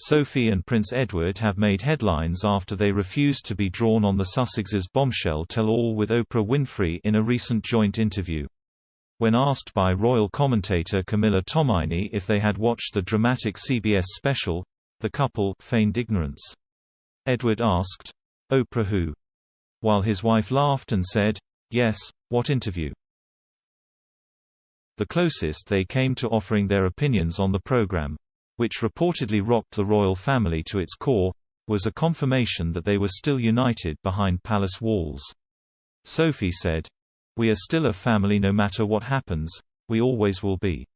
Sophie and Prince Edward have made headlines after they refused to be drawn on the Sussexes' bombshell tell-all with Oprah Winfrey in a recent joint interview. When asked by royal commentator Camilla Tominey if they had watched the dramatic CBS special, the couple feigned ignorance. Edward asked, "Oprah who?" while his wife laughed and said, "Yes, what interview?" The closest they came to offering their opinions on the program, which reportedly rocked the royal family to its core, was a confirmation that they were still united behind palace walls. Sophie said, "We are still a family no matter what happens, we always will be."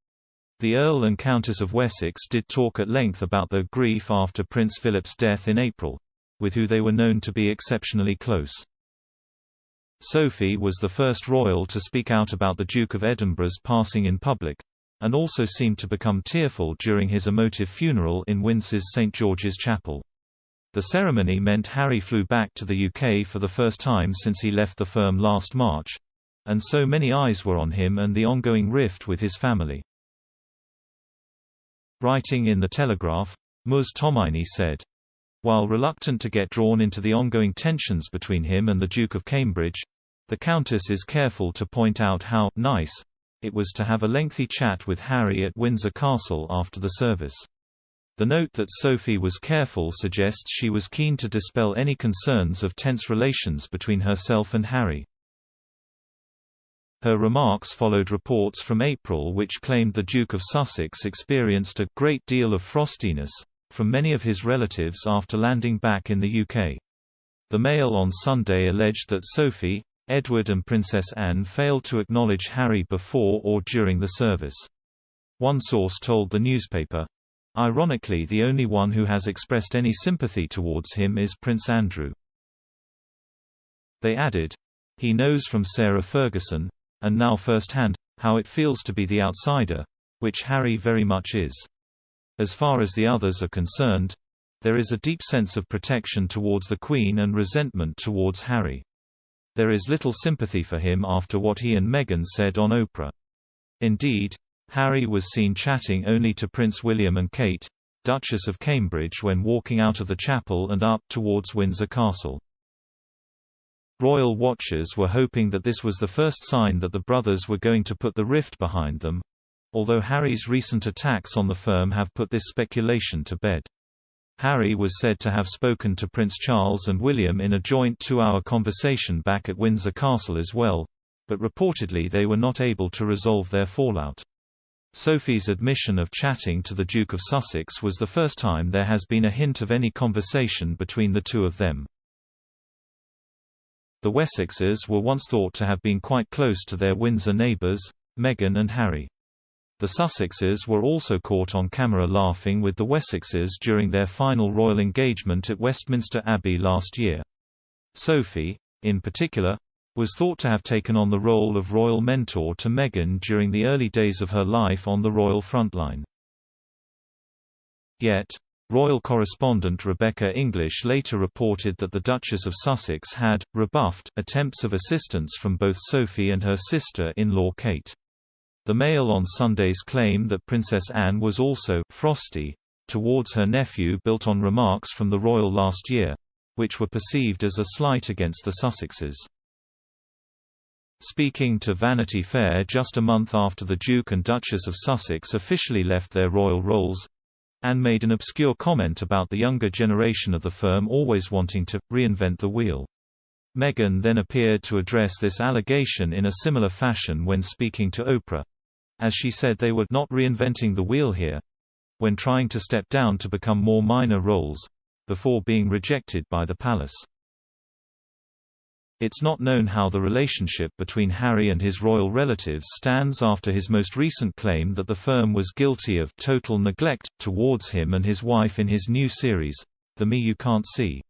The Earl and Countess of Wessex did talk at length about their grief after Prince Philip's death in April, with who they were known to be exceptionally close. Sophie was the first royal to speak out about the Duke of Edinburgh's passing in public, and also seemed to become tearful during his emotive funeral in Windsor's St George's Chapel. The ceremony meant Harry flew back to the UK for the first time since he left the firm last March, and so many eyes were on him and the ongoing rift with his family. Writing in the Telegraph, Ms. Tominey said, "While reluctant to get drawn into the ongoing tensions between him and the Duke of Cambridge, the Countess is careful to point out how nice it was to have a lengthy chat with Harry at Windsor Castle after the service." The note that Sophie was careful suggests she was keen to dispel any concerns of tense relations between herself and Harry. Her remarks followed reports from April which claimed the Duke of Sussex experienced a great deal of frostiness from many of his relatives after landing back in the UK. The Mail on Sunday alleged that Sophie, Edward and Princess Anne failed to acknowledge Harry before or during the service. One source told the newspaper, "Ironically, the only one who has expressed any sympathy towards him is Prince Andrew." They added, "He knows from Sarah Ferguson, and now firsthand, how it feels to be the outsider, which Harry very much is. As far as the others are concerned, there is a deep sense of protection towards the Queen and resentment towards Harry. There is little sympathy for him after what he and Meghan said on Oprah." Indeed, Harry was seen chatting only to Prince William and Kate, Duchess of Cambridge, when walking out of the chapel and up towards Windsor Castle. Royal watchers were hoping that this was the first sign that the brothers were going to put the rift behind them, although Harry's recent attacks on the firm have put this speculation to bed. Harry was said to have spoken to Prince Charles and William in a joint 2-hour conversation back at Windsor Castle as well, but reportedly they were not able to resolve their fallout. Sophie's admission of chatting to the Duke of Sussex was the first time there has been a hint of any conversation between the two of them. The Wessexes were once thought to have been quite close to their Windsor neighbours, Meghan and Harry. The Sussexes were also caught on camera laughing with the Wessexes during their final royal engagement at Westminster Abbey last year. Sophie, in particular, was thought to have taken on the role of royal mentor to Meghan during the early days of her life on the royal frontline. Yet, royal correspondent Rebecca English later reported that the Duchess of Sussex had rebuffed attempts of assistance from both Sophie and her sister-in-law Kate. The Mail on Sunday's claim that Princess Anne was also frosty towards her nephew built on remarks from the royal last year, which were perceived as a slight against the Sussexes. Speaking to Vanity Fair just a month after the Duke and Duchess of Sussex officially left their royal roles, Anne made an obscure comment about the younger generation of the firm always wanting to reinvent the wheel. Meghan then appeared to address this allegation in a similar fashion when speaking to Oprah, as she said they were not reinventing the wheel here, when trying to step down to become more minor roles, before being rejected by the palace. It's not known how the relationship between Harry and his royal relatives stands after his most recent claim that the firm was guilty of total neglect towards him and his wife in his new series, The Me You Can't See.